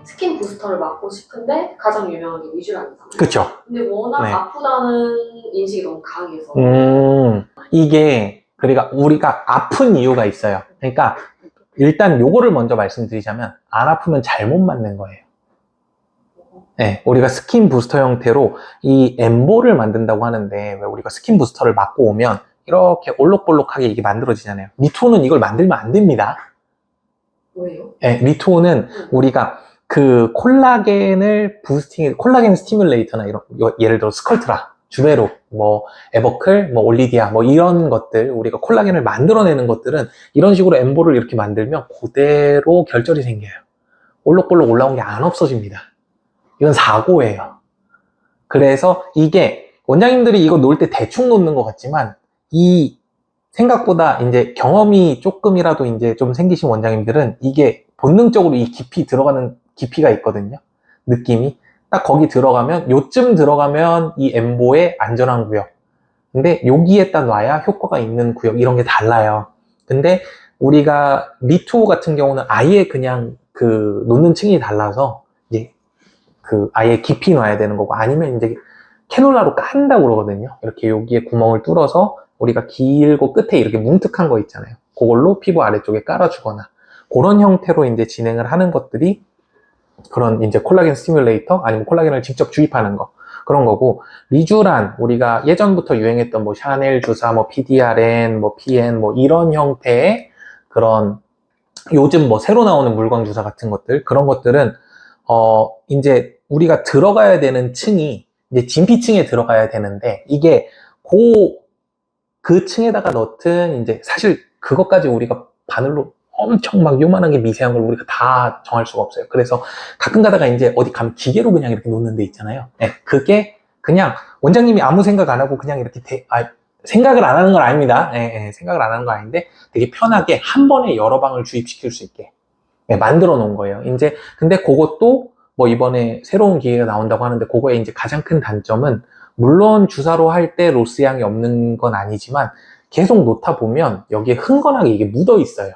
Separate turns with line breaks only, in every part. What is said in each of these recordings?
스킨 부스터를 맞고 싶은데 가장 유명한 게 리쥬란이잖아요.
그쵸?
근데 워낙
네.
아프다는 인식이 너무 강해서
이게, 그러니까 우리가 아픈 이유가 있어요. 그러니까 일단 요거를 먼저 말씀드리자면 안 아프면 잘못 맞는 거예요. 네, 우리가 스킨 부스터 형태로 이 엠보를 만든다고 하는데 왜 우리가 스킨 부스터를 맞고 오면 이렇게 올록볼록하게 이게 만들어지잖아요. 리투오는 이걸 만들면 안 됩니다.
왜요?
네, 리투오는 우리가 그 콜라겐을 콜라겐 스티뮬레이터나 이런, 예를 들어 스컬트라, 주베로, 뭐 에버클, 뭐 올리디아, 뭐 이런 것들, 우리가 콜라겐을 만들어내는 것들은 이런 식으로 엠보를 이렇게 만들면 그대로 결절이 생겨요. 올록볼록 올라온 게 안 없어집니다. 이건 사고예요. 그래서 이게 원장님들이 이거 놓을 때 대충 놓는 것 같지만 이 생각보다 이제 경험이 조금이라도 이제 좀 생기신 원장님들은 이게 본능적으로 이 깊이 들어가는 깊이가 있거든요. 느낌이. 딱 거기 들어가면, 요쯤 들어가면 이 엠보의 안전한 구역. 근데 여기에 딱 놔야 효과가 있는 구역, 이런 게 달라요. 근데 우리가 리투오 같은 경우는 아예 그냥 그 놓는 층이 달라서 이제 그 아예 깊이 놔야 되는 거고, 아니면 이제 캐놀라로 깐다고 그러거든요. 이렇게 여기에 구멍을 뚫어서 우리가 길고 끝에 이렇게 뭉툭한 거 있잖아요. 그걸로 피부 아래쪽에 깔아주거나 그런 형태로 이제 진행을 하는 것들이 그런 이제 콜라겐 스티뮬레이터 아니면 콜라겐을 직접 주입하는 거, 그런 거고, 리쥬란 우리가 예전부터 유행했던 뭐 샤넬 주사, 뭐 PDRN, 뭐 PN, 뭐 이런 형태의 그런 요즘 뭐 새로 나오는 물광 주사 같은 것들, 그런 것들은 이제 우리가 들어가야 되는 층이 이제 진피층에 들어가야 되는데, 이게 그 층에다가 넣든 이제 사실 그것까지 우리가 바늘로 엄청 막 요만한 게 미세한 걸 우리가 다 정할 수가 없어요. 그래서 가끔 가다가 이제 어디 가면 기계로 그냥 이렇게 놓는 데 있잖아요. 네, 그게 그냥 원장님이 아무 생각 안 하고 그냥 이렇게 생각을 안 하는 건 아닙니다. 생각을 안 하는 건 아닌데 되게 편하게 한 번에 여러 방을 주입시킬 수 있게 만들어 놓은 거예요. 이제 근데 그것도 뭐 이번에 새로운 기계가 나온다고 하는데, 그거의 이제 가장 큰 단점은 물론 주사로 할 때 로스 양이 없는 건 아니지만 계속 놓다 보면 여기에 흥건하게 이게 묻어 있어요.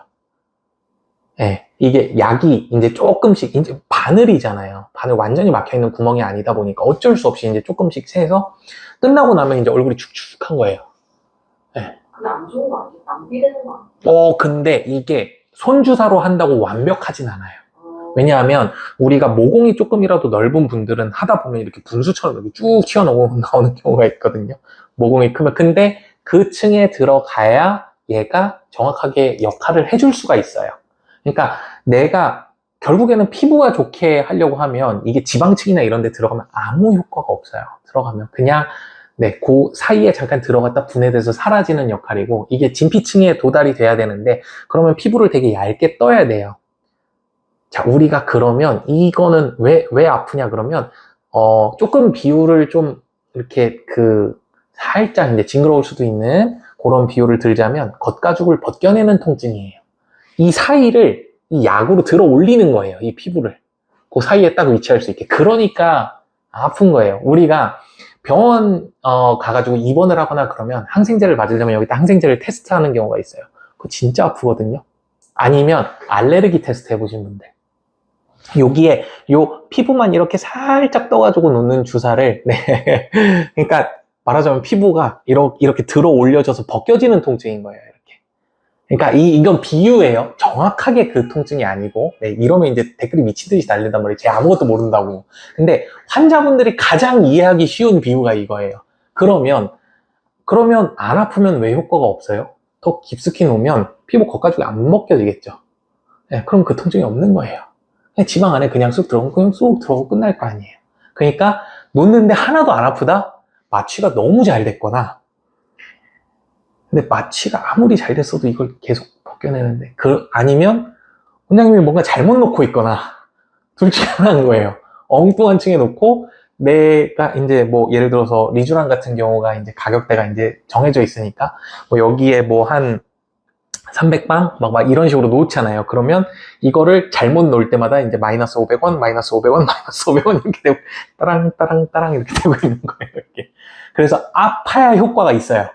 예, 이게 약이 이제 조금씩, 이제 바늘이잖아요. 바늘 완전히 막혀 있는 구멍이 아니다 보니까 어쩔 수 없이 이제 조금씩 새서 끝나고 나면 이제 얼굴이 축축한 거예요. 예.
근데 안 좋은 거 아니에요? 낭비되는 거 아니에요?
근데 이게 손주사로 한다고 완벽하진 않아요. 왜냐하면 우리가 모공이 조금이라도 넓은 분들은 하다 보면 이렇게 분수처럼 이렇게 쭉 튀어나오는 경우가 있거든요. 모공이 크면. 근데 그 층에 들어가야 얘가 정확하게 역할을 해줄 수가 있어요. 그러니까 내가 결국에는 피부가 좋게 하려고 하면 이게 지방층이나 이런 데 들어가면 아무 효과가 없어요. 들어가면 그냥 그 사이에 잠깐 들어갔다 분해돼서 사라지는 역할이고, 이게 진피층에 도달이 돼야 되는데 그러면 피부를 되게 얇게 떠야 돼요. 자, 우리가 그러면 이거는 왜 아프냐 그러면 조금 비율을 좀 이렇게 살짝 이제 징그러울 수도 있는 그런 비율을 들자면 겉가죽을 벗겨내는 통증이에요. 이 사이를 이 약으로 들어 올리는 거예요. 이 피부를 그 사이에 딱 위치할 수 있게. 그러니까 아픈 거예요. 우리가 병원 가가지고 입원을 하거나 그러면 항생제를 맞으려면 여기다 항생제를 테스트하는 경우가 있어요. 그거 진짜 아프거든요. 아니면 알레르기 테스트 해보신 분들, 여기에 요 피부만 이렇게 살짝 떠가지고 놓는 주사를 그러니까 말하자면 피부가 이렇게 들어 올려져서 벗겨지는 통증인 거예요. 이렇게. 그러니까 이건 비유예요. 정확하게 그 통증이 아니고. 이러면 이제 댓글이 미치듯이 달린단 말이에요. 제가 아무것도 모른다고. 근데 환자분들이 가장 이해하기 쉬운 비유가 이거예요. 그러면 안 아프면 왜 효과가 없어요? 더 깊숙이 놓으면 피부 겉가죽이 안 벗겨지겠죠. 그럼 그 통증이 없는 거예요. 그냥 지방 안에 그냥 쑥 들어가고 그냥 쑥 들어가고 끝날 거 아니에요. 그러니까 놓는데 하나도 안 아프다? 마취가 너무 잘 됐거나, 근데 마취가 아무리 잘 됐어도 이걸 계속 벗겨내는데, 아니면 원장님이 뭔가 잘못 놓고 있거나, 둘 중에 하나인 거예요. 엉뚱한 층에 놓고 내가 이제 뭐 예를 들어서 리쥬란 같은 경우가 이제 가격대가 이제 정해져 있으니까 뭐 여기에 뭐 한 300방? 막 이런 식으로 놓잖아요. 그러면 이거를 잘못 놓을 때마다 이제 마이너스 500원, 마이너스 500원, 마이너스 500원 이렇게 되고, 따랑 이렇게 되고 있는 거예요. 이렇게. 그래서 아파야 효과가 있어요.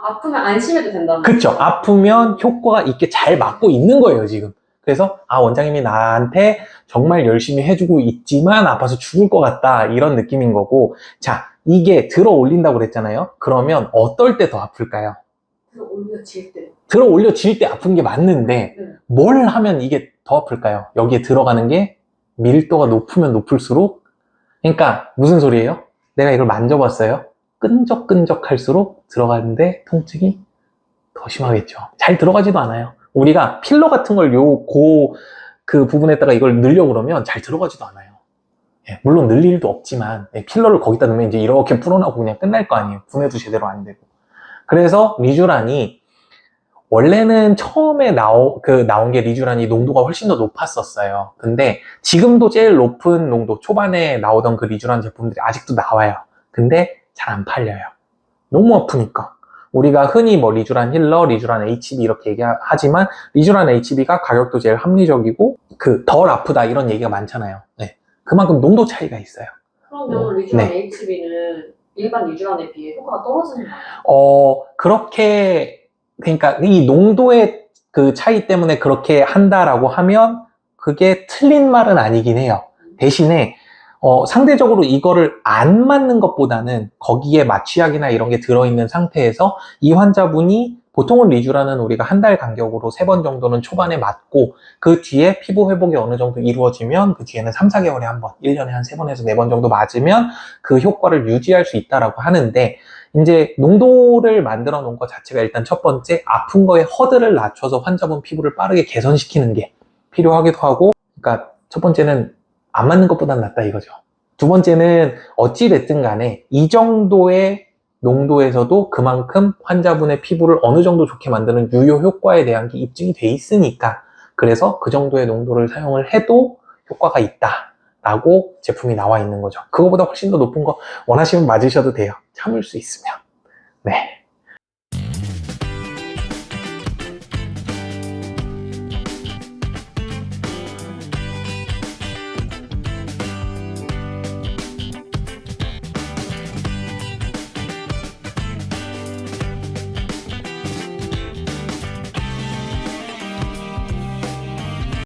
아프면 안심해도 된다는
그쵸? 아프면 효과가 있게 잘 맞고 있는 거예요, 지금. 그래서 원장님이 나한테 정말 열심히 해주고 있지만 아파서 죽을 것 같다 이런 느낌인 거고, 자, 이게 들어 올린다고 그랬잖아요. 그러면 어떨 때 더 아플까요?
들어 올려질 때.
들어 올려질 때 아픈 게 맞는데
네.
뭘 하면 이게 더 아플까요? 여기에 들어가는 게 밀도가 높으면 높을수록, 그러니까 무슨 소리예요? 내가 이걸 만져봤어요. 끈적끈적할수록 들어가는데 통증이 더 심하겠죠. 잘 들어가지도 않아요. 우리가 필러 같은 걸 그 부분에다가 이걸 넣으려고 그러면 잘 들어가지도 않아요. 예, 물론 넣을 일도 없지만, 필러를 거기다 넣으면 이제 이렇게 풀어나고 그냥 끝날 거 아니에요. 분해도 제대로 안 되고. 그래서 리쥬란이 원래는 처음에 나온 게 리쥬란이 농도가 훨씬 더 높았었어요. 근데 지금도 제일 높은 농도, 초반에 나오던 그 리쥬란 제품들이 아직도 나와요. 근데 잘 안 팔려요. 너무 아프니까. 우리가 흔히 뭐 리쥬란 힐러, 리쥬란 HB 이렇게 얘기하지만 리쥬란 HB가 가격도 제일 합리적이고 덜 아프다 이런 얘기가 많잖아요. 네. 그만큼 농도 차이가 있어요.
그러면 리쥬란
네.
HB는 일반 리쥬란에 비해 효과가 떨어지는 거예요?
그러니까 이 농도의 그 차이 때문에 그렇게 한다라고 하면 그게 틀린 말은 아니긴 해요. 대신에 상대적으로 이거를 안 맞는 것보다는 거기에 마취약이나 이런 게 들어있는 상태에서 이 환자분이 보통은 리쥬란은 우리가 한 달 간격으로 3번 정도는 초반에 맞고 그 뒤에 피부 회복이 어느 정도 이루어지면 그 뒤에는 3, 4개월에 한 번, 1년에 한 3번에서 4번 정도 맞으면 그 효과를 유지할 수 있다라고 하는데, 이제 농도를 만들어 놓은 것 자체가 일단 첫 번째 아픈 거에 허들을 낮춰서 환자분 피부를 빠르게 개선시키는 게 필요하기도 하고, 그러니까 첫 번째는 안 맞는 것보다는 낫다 이거죠. 두 번째는 어찌됐든 간에 이 정도의 농도에서도 그만큼 환자분의 피부를 어느 정도 좋게 만드는 유효 효과에 대한 게 입증이 돼 있으니까, 그래서 그 정도의 농도를 사용을 해도 효과가 있다 라고 제품이 나와 있는 거죠. 그거보다 훨씬 더 높은 거 원하시면 맞으셔도 돼요. 참을 수 있으면.